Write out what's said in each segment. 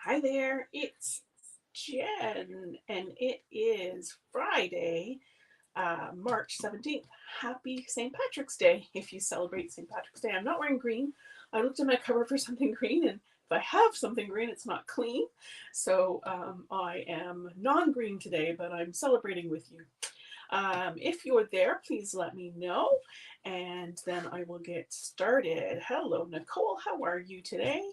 Hi there, it's Jen, and it is Friday, March 17th. Happy St. Patrick's Day if you celebrate St. Patrick's Day. I'm not wearing green. I looked in my cupboard for something green, and if I have something green, it's not clean. So I am non green today, but I'm celebrating with you. If you're there, please let me know, and then I will get started. Hello, Nicole. How are you today?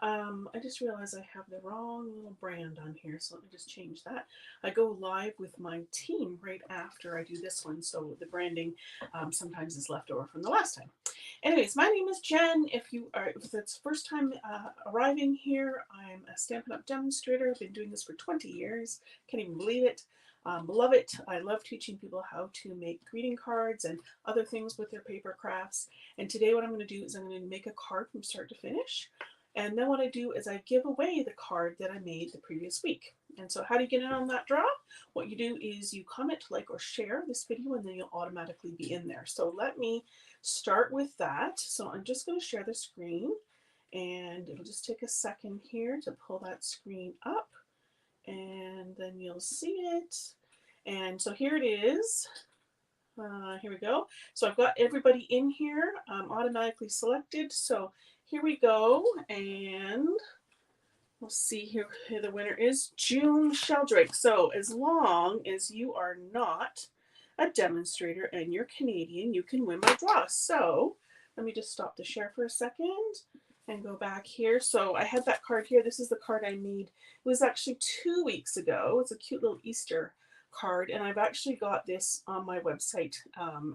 I just realized I have the wrong little brand on here, so let me just change that. I go live with my team right after I do this one, so the branding sometimes is left over from the last time. Anyways, my name is Jen. If it's first time arriving here, I'm a Stampin' Up! Demonstrator. I've been doing this for 20 years. Can't even believe it. Love it. I love teaching people how to make greeting cards and other things with their paper crafts. And today what I'm going to do is I'm going to make a card from start to finish. And then what I do is I give away the card that I made the previous week. And so how do you get in on that draw? What you do is you comment, like, or share this video, and then you'll automatically be in there. So let me start with that. So I'm just going to share the screen, and it'll just take a second here to pull that screen up, and then you'll see it. And so here it is. Here we go. So I've got everybody in here automatically selected. So here we go, and we'll see who the winner is. June Sheldrake. So as long as you are not a demonstrator and you're Canadian, you can win my draw. So let me just stop the share for a second and go back here. So I had that card here. This is the card I made. It was actually 2 weeks ago. It's a cute little Easter card, and I've actually got this on my website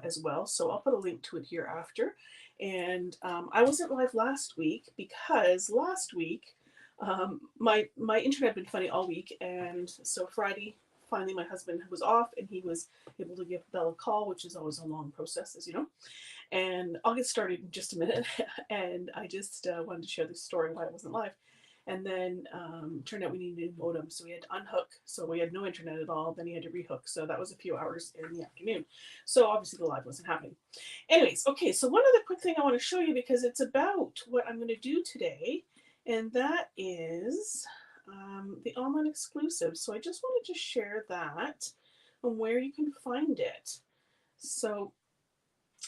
as well. So I'll put a link to it here after. And I wasn't live last week because last week my internet had been funny all week, and so Friday finally my husband was off and he was able to give Bella a call, which is always a long process, as you know. And I'll get started in just a minute. And I just wanted to share this story why I wasn't live. And then turned out we needed a modem, so we had to unhook. So we had no internet at all. Then he had to rehook. So that was a few hours in the afternoon. So obviously the live wasn't happening. Anyways, okay, so one other quick thing I want to show you, because it's about what I'm going to do today, and that is the online exclusive. So I just wanted to share that and where you can find it. So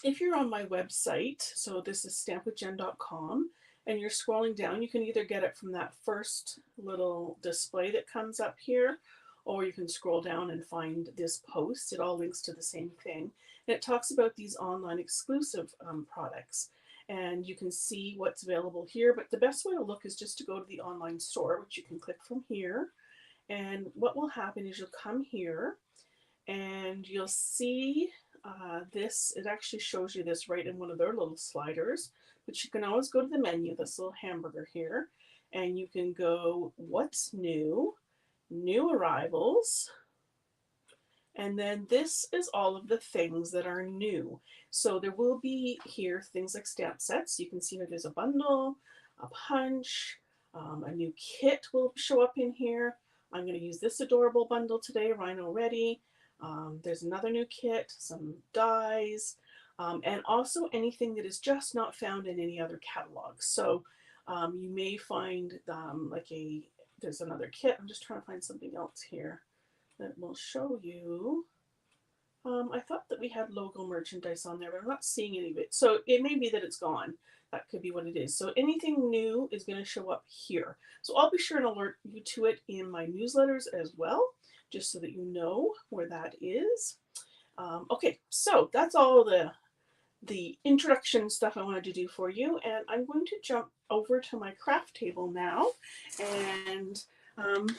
if you're on my website, so this is stampwithjen.com, and you're scrolling down, you can either get it from that first little display that comes up here, or you can scroll down and find this post. It all links to the same thing. And it talks about these online exclusive products. And you can see what's available here. But the best way to look is just to go to the online store, which you can click from here. And what will happen is you'll come here and you'll see this. It actually shows you this right in one of their little sliders, but you can always go to the menu, this little hamburger here, and you can go what's new, new arrivals, and then this is all of the things that are new. So there will be here things like stamp sets. You can see that there's a bundle, a punch, a new kit will show up in here. I'm going to use this adorable bundle today, Rhino Ready. There's another new kit, some dies, and also anything that is just not found in any other catalog. So you may find there's another kit. I'm just trying to find something else here that will show you. I thought that we had logo merchandise on there, but I'm not seeing any of it. So it may be that it's gone. That could be what it is. So anything new is going to show up here. So I'll be sure and alert you to it in my newsletters as well, just so that you know where that is. Okay, so that's all the introduction stuff I wanted to do for you, and I'm going to jump over to my craft table now and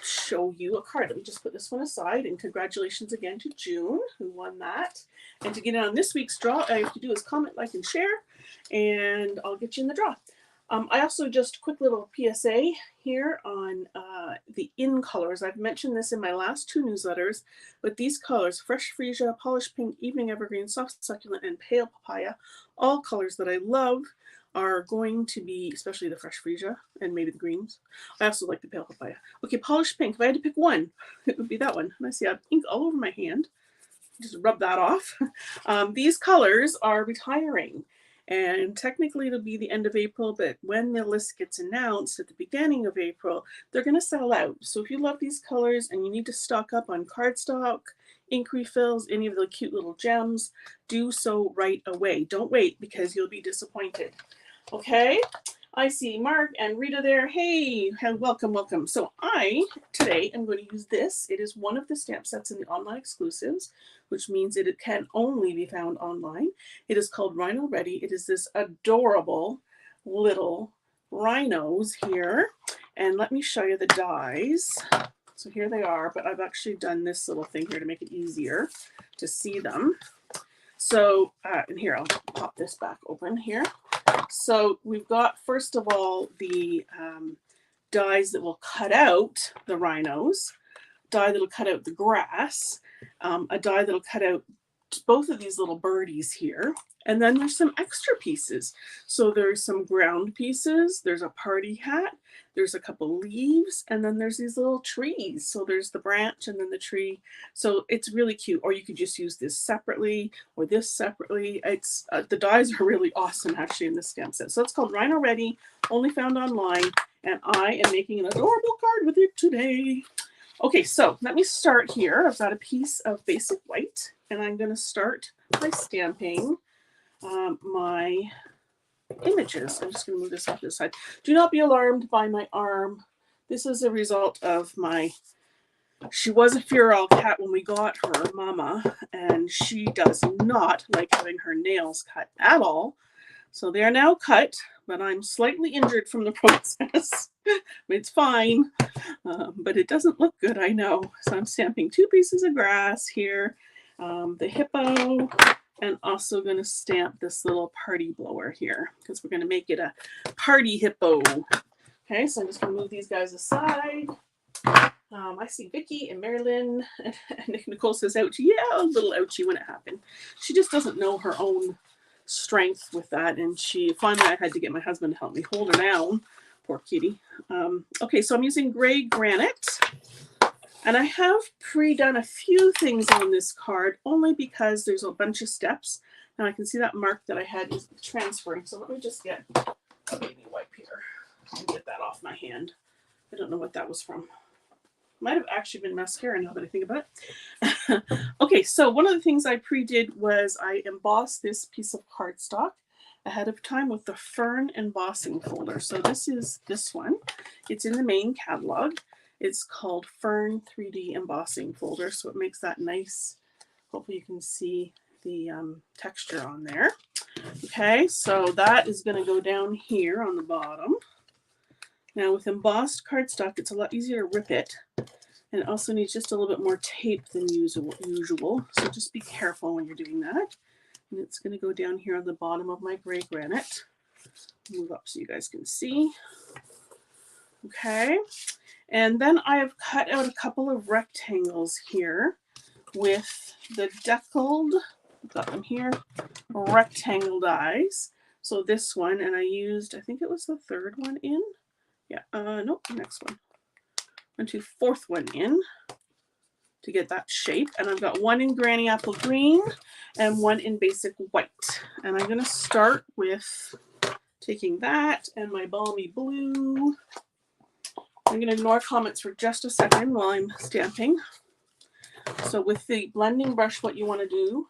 show you a card. Let me just put this one aside, and congratulations again to June, who won that. And to get on this week's draw, all you have to do is comment, like, and share, and I'll get you in the draw. I also just quick little PSA here on the in colors. I've mentioned this in my last 2 newsletters, but these colors, Fresh Freesia, Polished Pink, Evening Evergreen, Soft Succulent, and Pale Papaya, all colors that I love, are going to be, especially the Fresh Freesia and maybe the greens. I also like the Pale Papaya. Okay, Polished Pink, if I had to pick one, it would be that one. And I see I have ink all over my hand. Just rub that off. These colors are retiring. And technically it'll be the end of April, but when the list gets announced at the beginning of April, they're going to sell out. So if you love these colors and you need to stock up on cardstock, ink refills, any of the cute little gems, do so right away. Don't wait because you'll be disappointed. Okay, I see Mark and Rita there. Hey, welcome, welcome. So I, today, am going to use this. It is one of the stamp sets in the online exclusives, which means that it can only be found online. It is called Rhino Ready. It is this adorable little rhinos here. And let me show you the dies. So here they are, but I've actually done this little thing here to make it easier to see them. So, and here, I'll pop this back open here. So we've got, first of all, the dies that will cut out the rhinos, die that'll cut out the grass, a die that'll cut out both of these little birdies here. And then there's some extra pieces. So there's some ground pieces, there's a party hat, there's a couple leaves, and then there's these little trees. So there's the branch and then the tree. So it's really cute. Or you could just use this separately or this separately. It's the dies are really awesome actually in this stamp set. So it's called Rhino Ready, only found online, and I am making an adorable card with it today. Okay, so let me start here. I've got a piece of basic white, and I'm going to start by stamping my images. I'm just going to move this off this side. Do not be alarmed by my arm. This is a result of she was a feral cat when we got her, Mama, and she does not like having her nails cut at all. So they are now cut, but I'm slightly injured from the process. It's fine, but it doesn't look good, I know. So I'm stamping two pieces of grass here, the hippo, and also going to stamp this little party blower here because we're going to make it a party hippo. Okay, so I'm just going to move these guys aside. I see Vicki and Marilyn, and Nicole says, ouchie. Yeah, a little ouchie when it happened. She just doesn't know her own strength with that, and finally I had to get my husband to help me hold her down. Poor kitty. Okay, so I'm using gray granite, and I have pre-done a few things on this card only because there's a bunch of steps. Now I can see that mark that I had is transferring, so let me just get a baby wipe here and get that off my hand. I don't know what that was from. Might have actually been mascara now that I think about it. Okay, so one of the things I pre-did was I embossed this piece of cardstock ahead of time with the Fern embossing folder. So this is this one. It's in the main catalog. It's called Fern 3D embossing folder, so it makes that nice. Hopefully you can see the texture on there. Okay, so that is going to go down here on the bottom. Now with embossed cardstock, it's a lot easier to rip it, and it also needs just a little bit more tape than usual. So just be careful when you're doing that. And it's going to go down here on the bottom of my gray granite. Move up so you guys can see. Okay, and then I have cut out a couple of rectangles here with the deckled, got them here, rectangle dies. So this one, and I used, I think it was the third one in. Yeah, nope, the next one. Went to fourth one in to get that shape. And I've got one in Granny Apple Green and one in Basic White. And I'm going to start with taking that and my Balmy Blue. I'm going to ignore comments for just a second while I'm stamping. So with the blending brush, what you want to do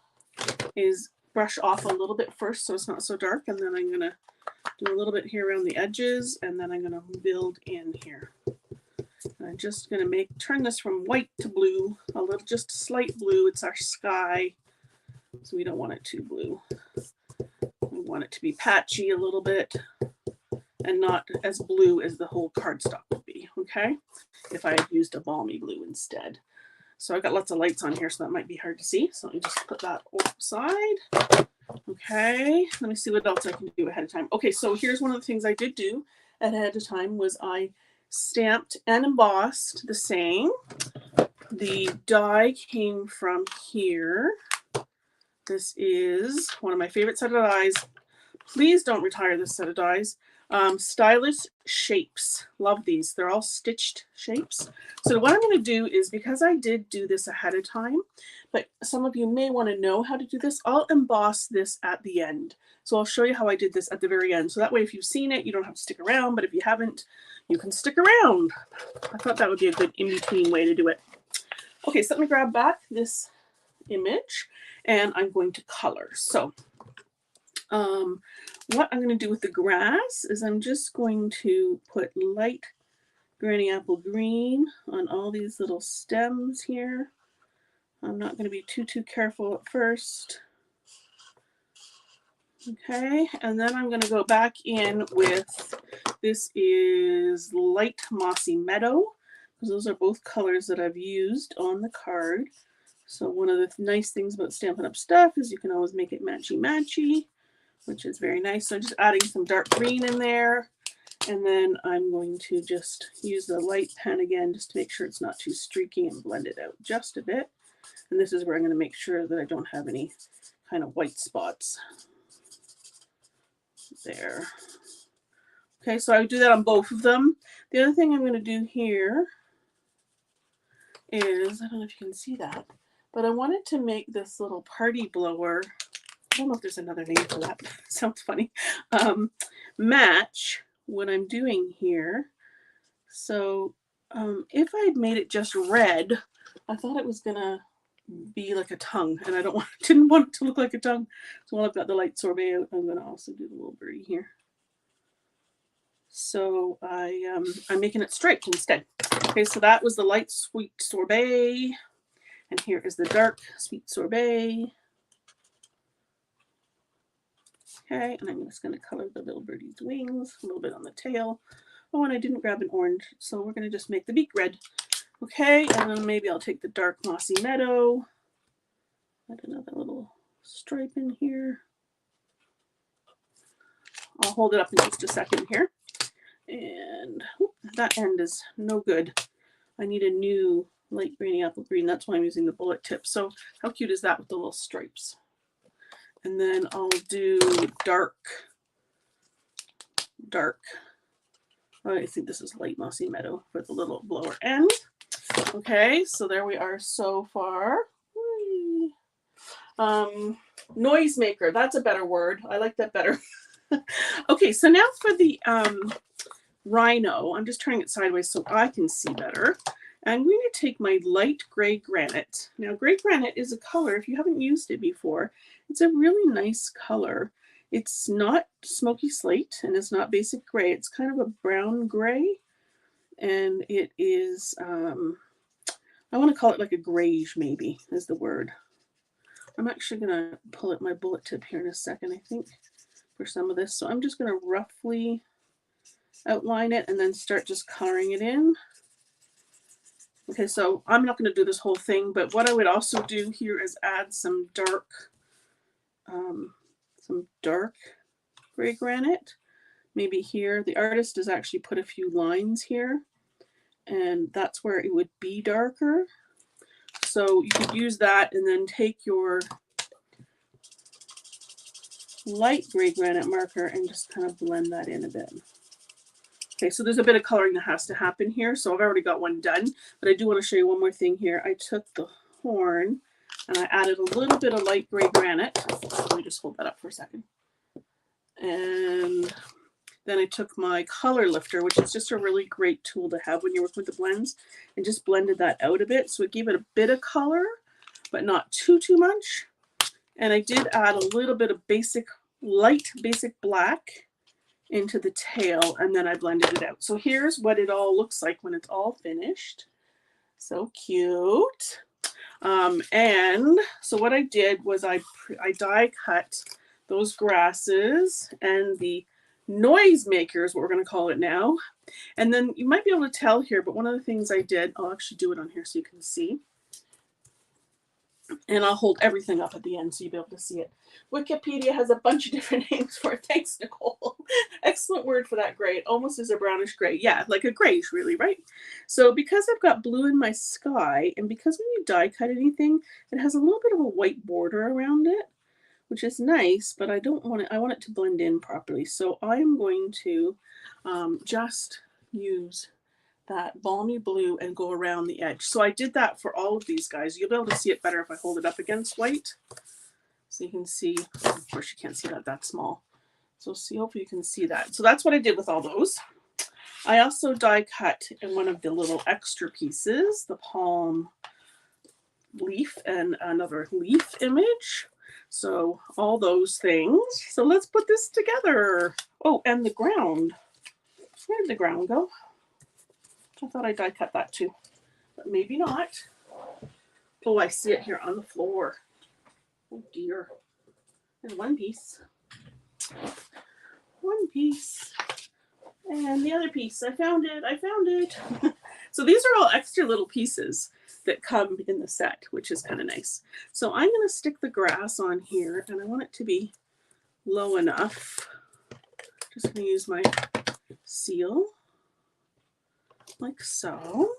is brush off a little bit first so it's not so dark. And then I'm going to do a little bit here around the edges, and then I'm going to build in here. And I'm just going to turn this from white to blue, a little, just a slight blue. It's our sky, so we don't want it too blue. We want it to be patchy a little bit and not as blue as the whole cardstock would be, okay? If I had used a balmy blue instead. So I've got lots of lights on here, so that might be hard to see. So let me just put that aside. Okay, let me see what else I can do ahead of time. Okay, so here's one of the things I did do ahead of time was I stamped and embossed the same. The die came from here. This is one of my favorite set of dies. Please don't retire this set of dies. Stylish Shapes. Love these. They're all stitched shapes. So what I'm going to do is, because I did do this ahead of time, but some of you may want to know how to do this, I'll emboss this at the end. So I'll show you how I did this at the very end. So that way, if you've seen it, you don't have to stick around. But if you haven't, you can stick around. I thought that would be a good in-between way to do it. Okay, so let me grab back this image and I'm going to color. So what I'm going to do with the grass is I'm just going to put light granny apple green on all these little stems here. I'm not going to be too careful at first. Okay, and then I'm going to go back in with, this is light mossy meadow, because those are both colors that I've used on the card. So one of the nice things about Stampin' Up! Stuff is you can always make it matchy-matchy, which is very nice. So I'm just adding some dark green in there. And then I'm going to just use the light pen again, just to make sure it's not too streaky, and blend it out just a bit. And this is where I'm going to make sure that I don't have any kind of white spots there. Okay, so I would do that on both of them. The other thing I'm going to do here is, I don't know if you can see that, but I wanted to make this little party blower. I don't know if there's another name for that. Sounds funny. Match what I'm doing here. So if I'd made it just red, I thought it was gonna be like a tongue, and I didn't want it to look like a tongue. So while I've got the light sorbet out, I'm gonna also do the little birdie here. So I'm making it striped instead. Okay, so that was the light sweet sorbet, and here is the dark sweet sorbet. Okay, and I'm just going to color the little birdie's wings, a little bit on the tail. Oh, and I didn't grab an orange, so we're going to just make the beak red. Okay, and then maybe I'll take the dark mossy meadow. Add another little stripe in here. I'll hold it up in just a second here. And whoop, that end is no good. I need a new light granny apple green. That's why I'm using the bullet tip. So how cute is that with the little stripes? And then I'll do dark. I think this is light mossy meadow for the little blower end. Okay, so there we are so far. Noisemaker, that's a better word. I like that better. Okay, so now for the rhino, I'm just turning it sideways so I can see better. I'm going to take my light gray granite. Now, gray granite is a color, if you haven't used it before, it's a really nice color. It's not smoky slate and it's not basic gray. It's kind of a brown gray, and it is, I want to call it like a grayish maybe is the word. I'm actually going to pull up my bullet tip here in a second, I think, for some of this. So I'm just going to roughly outline it and then start just coloring it in. Okay, so I'm not going to do this whole thing, but what I would also do here is add some dark gray granite. Maybe here, the artist has actually put a few lines here, and that's where it would be darker. So you could use that and then take your light gray granite marker and just kind of blend that in a bit. Okay, so there's a bit of coloring that has to happen here. So I've already got one done, but I do want to show you one more thing here. I took the horn and I added a little bit of light gray granite. Let me just hold that up for a second. And then I took my color lifter, which is just a really great tool to have when you work with the blends, and just blended that out a bit. So it gave it a bit of color, but not too much. And I did add a little bit of light basic black into the tail, and then I blended it out. So here's what it all looks like when it's all finished. So cute. And so what I did was I die cut those grasses and the noisemaker is what we're going to call it now. And then you might be able to tell here, but one of the things I did, I'll actually do it on here so you can see. And I'll hold everything up at the end so you'll be able to see it. Wikipedia has a bunch of different names for it. Thanks, Nicole. Excellent word for that gray. It almost is a brownish gray. Yeah, like a grayish really, right? So because I've got blue in my sky, and because when you die cut anything, it has a little bit of a white border around it. which is nice, but I don't want it, I want it to blend in properly. So I'm going to just use that balmy blue and go around the edge. So I did that for all of these guys. You'll be able to see it better if I hold it up against white. So you can see, of course you can't see that, that's small. So see, hopefully you can see that. So that's what I did with all those. I also die cut in one of the little extra pieces, the palm leaf and another leaf image. So all those things. So let's put this together. Oh, and the ground. Where did the ground go? I thought I die cut that too, but maybe not. Oh, I see it here on the floor. Oh dear. And one piece. One piece. And the other piece. I found it. I found it. So these are all extra little pieces that come in the set, which is kind of nice. So I'm going to stick the grass on here, and I want it to be low enough. Just going to use my seal. Like so.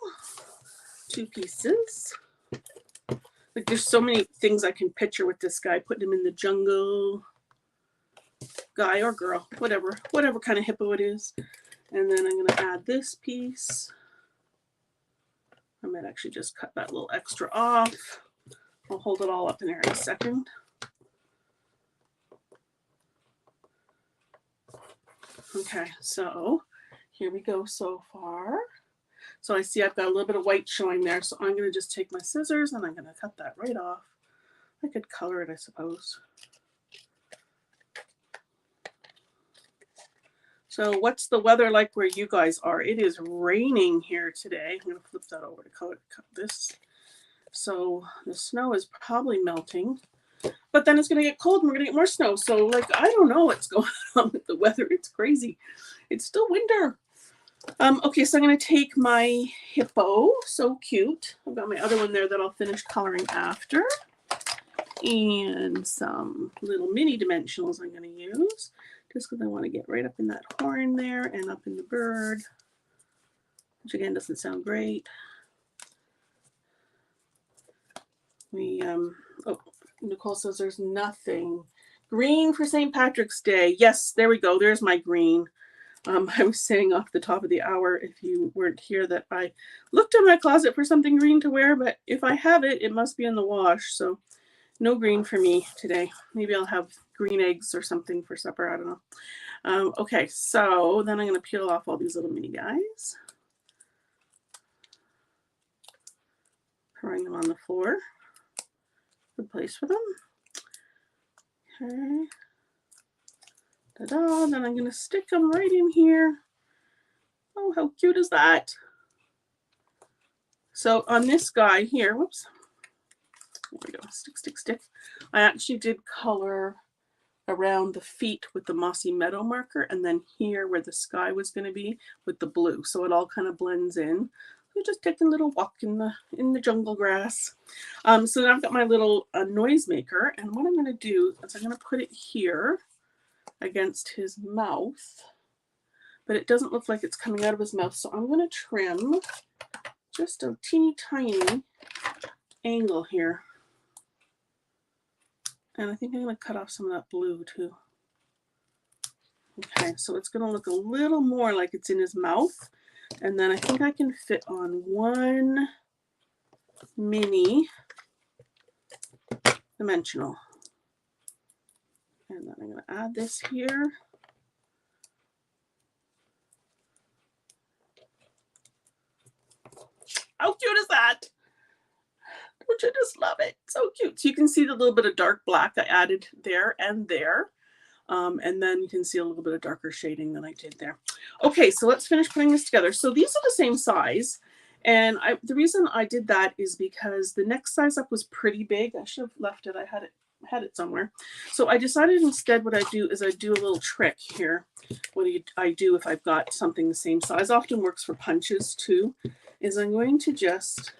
2 pieces. Like there's so many things I can picture with this guy. Putting him in the jungle. Guy or girl. Whatever kind of hippo it is. And then I'm going to add this piece. I might actually just cut that little extra off. I'll hold it all up in there in a second. Okay, so here we go so far. So I see I've got a little bit of white showing there, so I'm going to just take my scissors and I'm going to cut that right off. I could color it, I suppose. So what's the weather like where you guys are? It is raining here today. I'm going to flip that over to cut this. So the snow is probably melting, but then it's going to get cold and we're going to get more snow. So like, I don't know what's going on with the weather. It's crazy. It's still winter. Okay, so I'm going to take my hippo. So cute. I've got my other one there that I'll finish coloring after. And some little mini dimensionals I'm going to use. Just because I want to get right up in that horn there and up in the bird. Which again doesn't sound great. Oh, Nicole says there's nothing. Green for St. Patrick's Day. Yes, there we go. There's my green. I was saying off the top of the hour, if you weren't here, that I looked in my closet for something green to wear, but if I have it, it must be in the wash. So no green for me today. Maybe I'll have green eggs or something for supper. I don't know. Okay, so then I'm going to peel off all these little mini guys. Throwing them on the floor. Good place for them. Okay. Ta-da, then I'm going to stick them right in here. Oh, how cute is that? So on this guy here, whoops, there we go, stick, stick, stick. I actually did color around the feet with the mossy meadow marker, and then here where the sky was going to be with the blue. So it all kind of blends in. We're just taking a little walk in the jungle grass. So now I've got my little noisemaker, and what I'm going to do is I'm going to put it here against his mouth, but it doesn't look like it's coming out of his mouth, so I'm going to trim just a teeny tiny angle here, and I think I'm going to cut off some of that blue too. Okay, so it's going to look a little more like it's in his mouth, and then I think I can fit on one mini dimensional. And then I'm going to add this here. How cute is that? Don't you just love it? So cute. So you can see the little bit of dark black I added there and there. And then you can see a little bit of darker shading than I did there. Okay, so let's finish putting this together. So these are the same size. And the reason I did that is because the next size up was pretty big. I should have left it. I had it somewhere. So I decided instead what I do is I do a little trick here. What I do if I've got something the same size, often works for punches too, is I'm going to just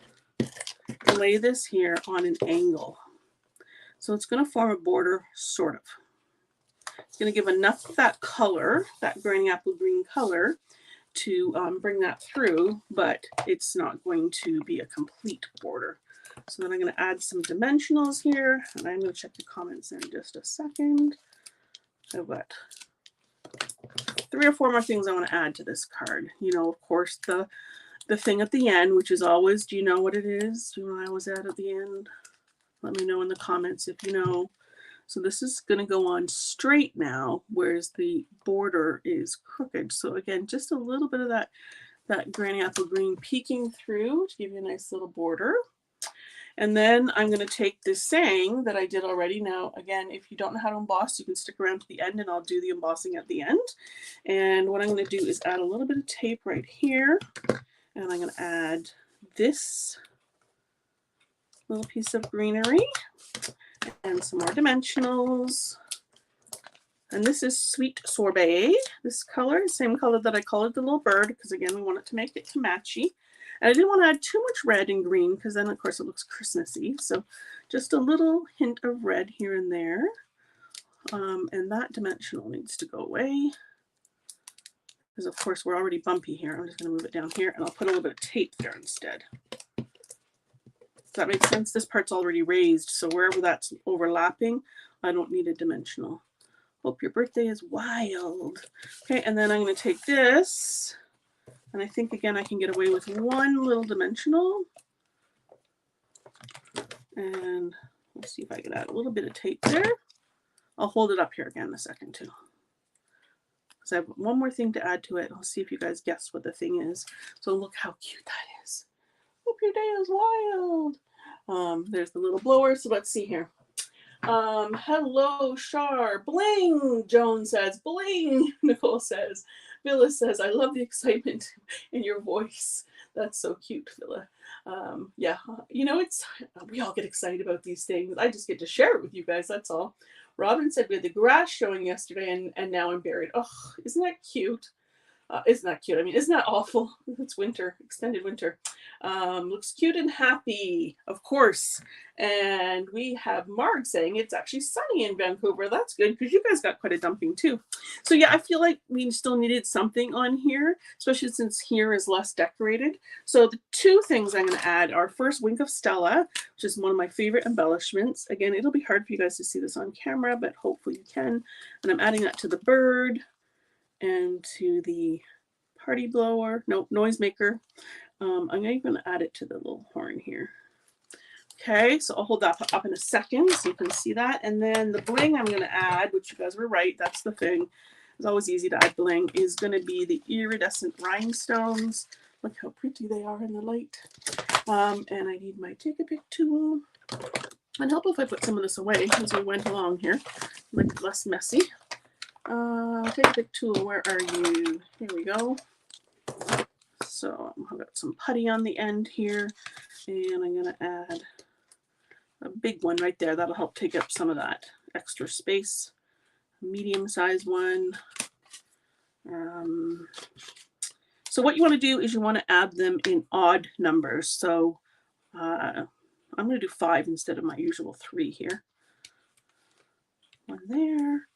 lay this here on an angle. So it's going to form a border, sort of. It's going to give enough of that color, that granny apple green color, to bring that through, but it's not going to be a complete border. So then I'm going to add some dimensionals here, and I'm going to check the comments in just a second. I've got 3 or 4 more things I want to add to this card. You know, of course, the thing at the end, which is always, do you know what it is? Do you know what I always add at the end? Let me know in the comments if you know. So this is going to go on straight now, whereas the border is crooked. So again, just a little bit of that Granny Apple Green peeking through to give you a nice little border. And then I'm going to take this saying that I did already. Now, again, if you don't know how to emboss, you can stick around to the end and I'll do the embossing at the end. And what I'm going to do is add a little bit of tape right here. And I'm going to add this little piece of greenery and some more dimensionals. And this is Sweet Sorbet, this color, same color that I colored the little bird, because again, we want it to make it matchy. And I didn't want to add too much red and green, because then of course it looks Christmassy. So just a little hint of red here and there. And that dimensional needs to go away, because of course we're already bumpy here. I'm just going to move it down here, and I'll put a little bit of tape there instead. Does that make sense? This part's already raised, so wherever that's overlapping, I don't need a dimensional. Hope your birthday is wild. Okay, and then I'm going to take this, and I think again I can get away with one little dimensional. And let's see if I can add a little bit of tape there. I'll hold it up here again in a second too. So I have one more thing to add to it. I'll see if you guys guess what the thing is. So look how cute that is. Hope your day is wild. There's the little blower. So let's see here. Hello, Shar. Bling, Joan says. Bling, Nicole says. Villa says, I love the excitement in your voice. That's so cute, Villa. Yeah, you know, we all get excited about these things. I just get to share it with you guys, that's all. Robin said we had the grass showing yesterday and now I'm buried. Oh, isn't that cute? Isn't that cute? I mean, isn't that awful? It's winter, extended winter. Looks cute and happy, of course. And we have Marg saying it's actually sunny in Vancouver. That's good because you guys got quite a dumping too. So yeah, I feel like we still needed something on here, especially since here is less decorated. So the 2 things I'm going to add are first Wink of Stella, which is one of my favorite embellishments. Again, it'll be hard for you guys to see this on camera, but hopefully you can. And I'm adding that to the bird and to the party blower, no, noisemaker. I'm even gonna add it to the little horn here. Okay, so I'll hold that up in a second so you can see that. And then the bling I'm gonna add, which you guys were right, that's the thing. It's always easy to add bling, is gonna be the iridescent rhinestones. Look how pretty they are in the light. And I need my take a pic tool. And help if I put some of this away as we went along here, make it less messy. Take a pic tool, where are you? Here we go. So I've got some putty on the end here, and I'm going to add a big one right there. That'll help take up some of that extra space. Medium size one. So what you want to do is you want to add them in odd numbers. So I'm going to do 5 instead of my usual 3 here. One there.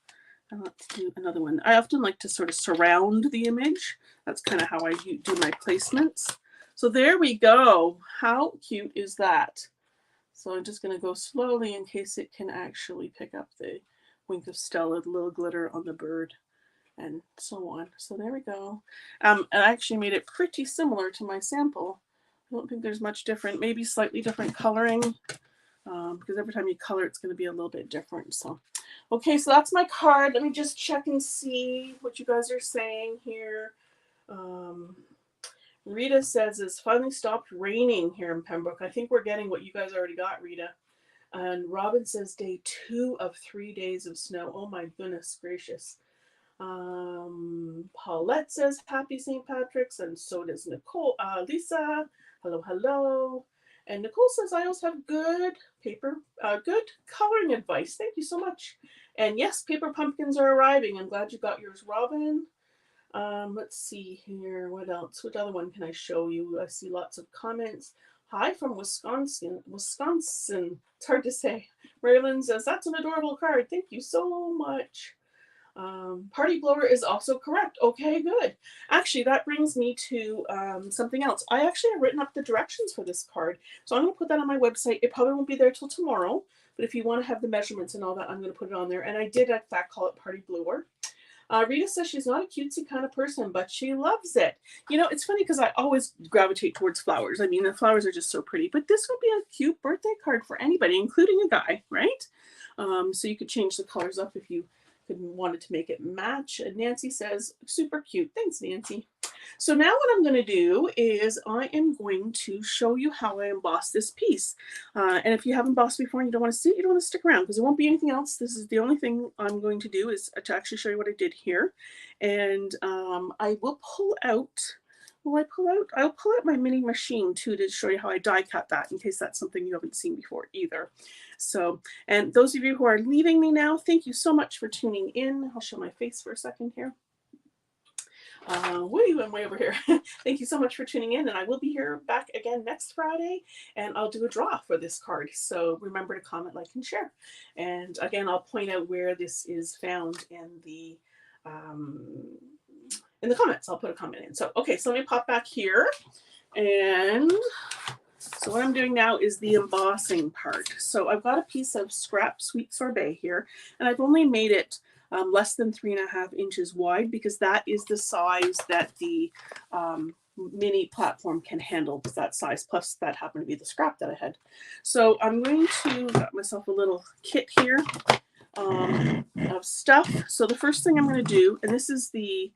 And let's do another one. I often like to sort of surround the image. That's kind of how I do my placements. So there we go. How cute is that? So I'm just going to go slowly in case it can actually pick up the Wink of Stella, the little glitter on the bird, and so on. So there we go. I actually made it pretty similar to my sample. I don't think there's much different. Maybe slightly different coloring, because every time you color, it's going to be a little bit different. So. Okay, so that's my card. Let me just check and see what you guys are saying here. Rita says it's finally stopped raining here in Pembroke. I think we're getting what you guys already got, Rita. And Robin says day 2 of 3 days of snow. Oh my goodness gracious. Paulette says happy St. Patrick's, and so does Nicole. Lisa, hello, hello. And Nicole says, I also have good coloring advice. Thank you so much. And yes, paper pumpkins are arriving. I'm glad you got yours, Robin. Let's see here. What else? What other one can I show you? I see lots of comments. Hi from Wisconsin. Wisconsin. It's hard to say. Raylan says, that's an adorable card. Thank you so much. Party blower is also correct. Okay, good. Actually, that brings me to something else. I actually have written up the directions for this card, so I'm going to put that on my website. It probably won't be there till tomorrow, but if you want to have the measurements and all that, I'm going to put it on there. And I did, in fact, call it Party blower. Rita says she's not a cutesy kind of person, but she loves it. You know, it's funny because I always gravitate towards flowers. I mean, the flowers are just so pretty, but this would be a cute birthday card for anybody, including a guy, right? So you could change the colors up if you wanted to make it match. And Nancy says, super cute. Thanks, Nancy. So now what I'm going to do is I am going to show you how I emboss this piece. And if you haven't embossed before and you don't want to see it, you don't want to stick around because there won't be anything else. This is the only thing I'm going to do is to actually show you what I did here. And I will pull out, I'll pull out my mini machine too to show you how I die cut that in case that's something you haven't seen before either. So, and those of you who are leaving me now, thank you so much for tuning in. I'll show my face for a second here. Woo, I'm way over here. Thank you so much for tuning in, and I will be here back again next Friday, and I'll do a draw for this card. So remember to comment, like, and share. And again, I'll point out where this is found in the comments. I'll put a comment in. So, okay, so let me pop back here. And so what I'm doing now is the embossing part. So I've got a piece of scrap sweet sorbet here, and I've only made it less than 3.5 inches wide because that is the size that the mini platform can handle, because that size, plus that happened to be the scrap that I had. So I'm going to got myself a little kit here of stuff. So the first thing I'm going to do, and this is the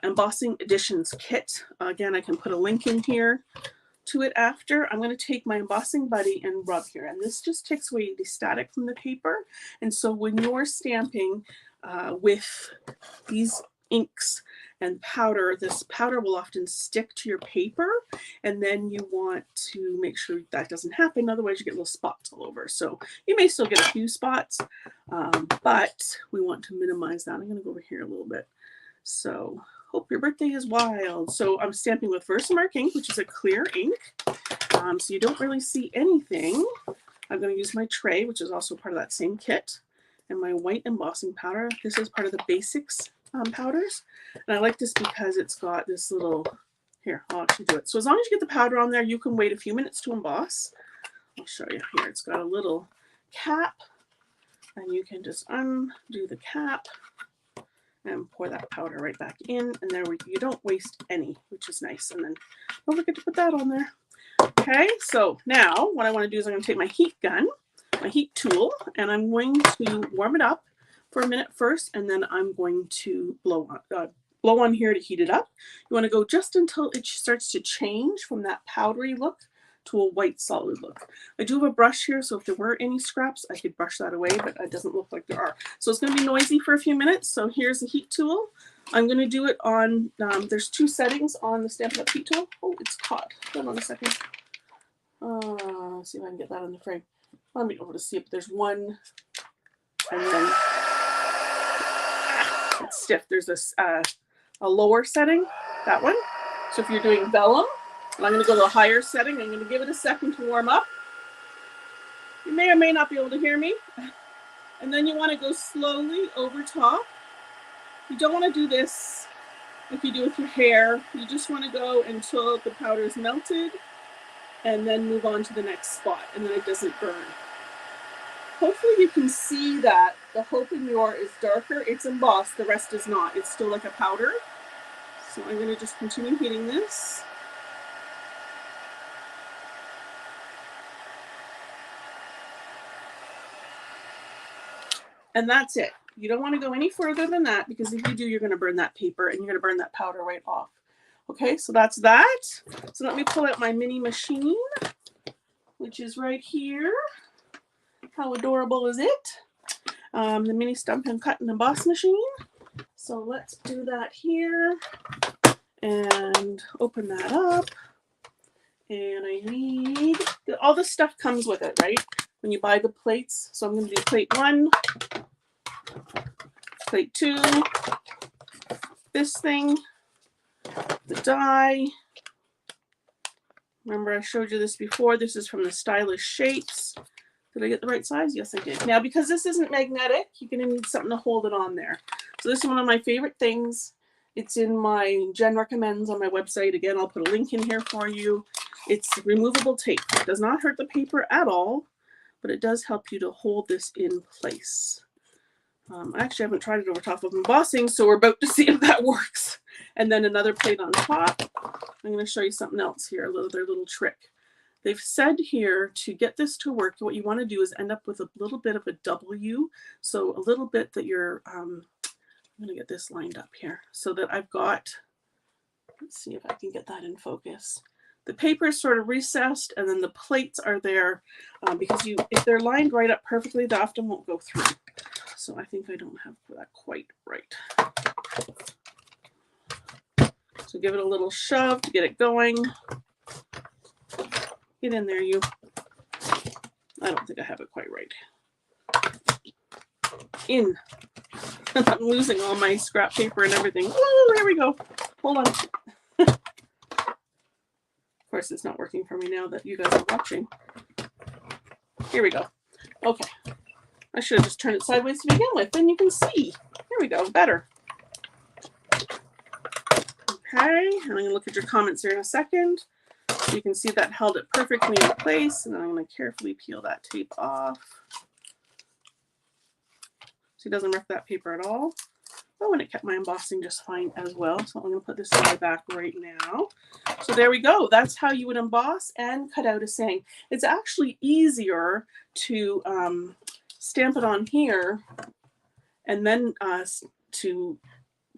Embossing Editions kit. Again, I can put a link in here to it after. I'm going to take my embossing buddy and rub here, and this just takes away the static from the paper. And so when you're stamping with these inks and powder, this powder will often stick to your paper, and then you want to make sure that doesn't happen, otherwise you get little spots all over. So you may still get a few spots, but we want to minimize that. I'm going to go over here a little bit. So hope your birthday is wild. So I'm stamping with Versamark ink, which is a clear ink, so you don't really see anything. I'm going to use my tray, which is also part of that same kit, and my white embossing powder. This is part of the basics powders, and I like this because it's got this little, here, I'll actually do it. So as long as you get the powder on there, you can wait a few minutes to emboss. I'll show you here. It's got a little cap, and you can just undo the cap and pour that powder right back in, and there you don't waste any, which is nice. And then don't forget to put that on there. Okay, so now what I want to do is I'm going to take my heat gun, my heat tool, and I'm going to warm it up for a minute first, and then I'm going to blow on here to heat it up. You want to go just until it starts to change from that powdery look to a white solid look. I do have a brush here, so if there were any scraps, I could brush that away, but it doesn't look like there are. So it's going to be noisy for a few minutes. So here's the heat tool. I'm going to do it on, there's 2 settings on the Stampin' Up! Heat tool. Oh, it's caught. Hold on a second. See if I can get that on the frame. Let me be able to see it, but there's one, and then it's stiff. There's this a lower setting, that one. So if you're doing vellum, and I'm going to go to a higher setting. I'm going to give it a second to warm up. You may or may not be able to hear me. And then you want to go slowly over top. You don't want to do this like you do with your hair. You just want to go until the powder is melted, and then move on to the next spot, and then it doesn't burn. Hopefully you can see that the Hope in Your is darker. It's embossed. The rest is not. It's still like a powder. So I'm going to just continue heating this. And that's it. You don't want to go any further than that, because if you do, you're going to burn that paper and you're going to burn that powder right off. Okay, so that's that. So let me pull out my mini machine, which is right here. How adorable is it? The mini Stump and Cut and Emboss machine. So let's do that here and open that up. And I need, all this stuff comes with it, right? When you buy the plates. So I'm going to do plate 1, plate 2, this thing, the die. Remember I showed you this before. This is from the Stylish Shapes. Did I get the right size? Yes, I did. Now, because this isn't magnetic, you're going to need something to hold it on there. So this is one of my favorite things. It's in my Jen Recommends on my website. Again, I'll put a link in here for you. It's removable tape. It does not hurt the paper at all, but it does help you to hold this in place. I actually haven't tried it over top of embossing, so we're about to see if that works. And then another plate on top. I'm going to show you something else here, their little trick. They've said here to get this to work, what you want to do is end up with a little bit of a W. So a little bit that you're, I'm going to get this lined up here so that I've got, let's see if I can get that in focus. The paper is sort of recessed and then the plates are there because if they're lined right up perfectly, they often won't go through. So I think I don't have that quite right. So give it a little shove to get it going. Get in there, you. I don't think I have it quite right. In. I'm losing all my scrap paper and everything. Oh, there we go. Hold on. Of course, it's not working for me now that you guys are watching. Here we go. Okay. I should have just turned it sideways to begin with. Then you can see. Here we go. Better. Okay. And I'm going to look at your comments here in a second. You can see that held it perfectly in place. And then I'm going to carefully peel that tape off. So it doesn't rip that paper at all. Oh, and it kept my embossing just fine as well. So I'm going to put this side back right now. So there we go. That's how you would emboss and cut out a saying. It's actually easier to stamp it on here and then to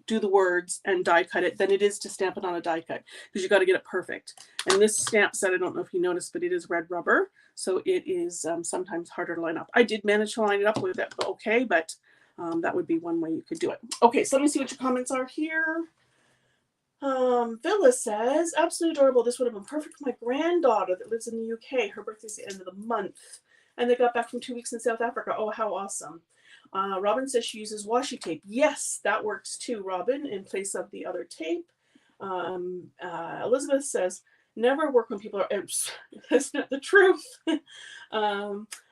do the words and die cut it than it is to stamp it on a die cut because you got to get it perfect. And this stamp set, I don't know if you noticed, but it is red rubber. So it is sometimes harder to line up. I did manage to line it up with it, okay, but that would be one way you could do it. Okay, so let me see what your comments are here. Villa says, absolutely adorable. This would have been perfect for my granddaughter that lives in the UK. Her birthday's the end of the month. And they got back from 2 weeks in South Africa. Oh, how awesome. Robin says she uses washi tape. Yes, that works too, Robin, in place of the other tape. Elizabeth says, never work when people are oops. That's not the truth.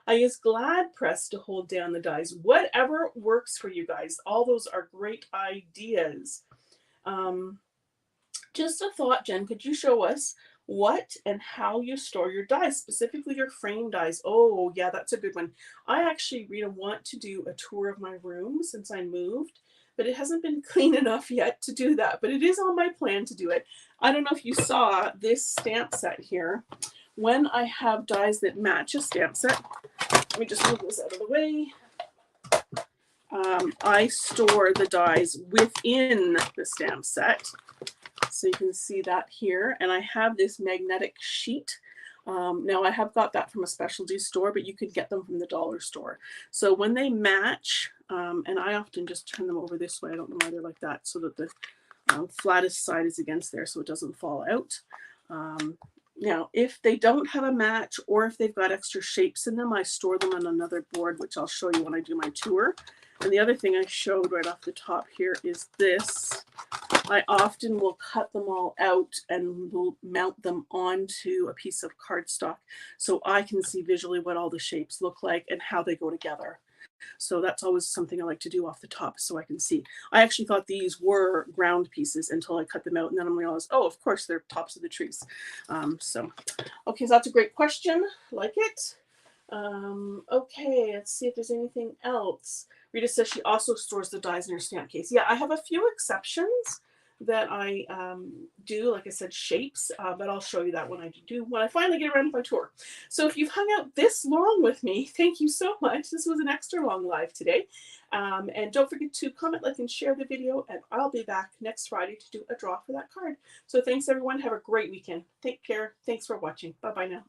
I use Glad Press to hold down the dies. Whatever works for you guys. All those are great ideas. Just a thought, Jen, could you show us what and how you store your dies, specifically your frame dies? Oh, yeah, that's a good one. I actually, Rita, want to do a tour of my room since I moved, but it hasn't been clean enough yet to do that, but it is on my plan to do it. I don't know if you saw this stamp set here. When I have dies that match a stamp set, let me just move this out of the way. I store the dies within the stamp set. So you can see that here. And I have this magnetic sheet. Now I have got that from a specialty store, but you could get them from the dollar store. So when they match, and I often just turn them over this way. I don't know why they're like that, so that the flattest side is against there so it doesn't fall out. Now, if they don't have a match or if they've got extra shapes in them, I store them on another board, which I'll show you when I do my tour. And the other thing I showed right off the top here is this. I often will cut them all out and will mount them onto a piece of cardstock so I can see visually what all the shapes look like and how they go together. So that's always something I like to do off the top so I can see. I actually thought these were ground pieces until I cut them out, and then I realized, oh, of course, they're tops of the trees. Okay, so that's a great question. Like it. Okay, let's see if there's anything else. Rita says she also stores the dies in her stamp case. Yeah, I have a few exceptions that I do, like I said, shapes, but I'll show you that when I finally get around to my tour. So if you've hung out this long with me, thank you so much. This was an extra long live today. And don't forget to comment, like, and share the video, and I'll be back next Friday to do a draw for that card. So thanks, everyone. Have a great weekend. Take care. Thanks for watching. Bye-bye now.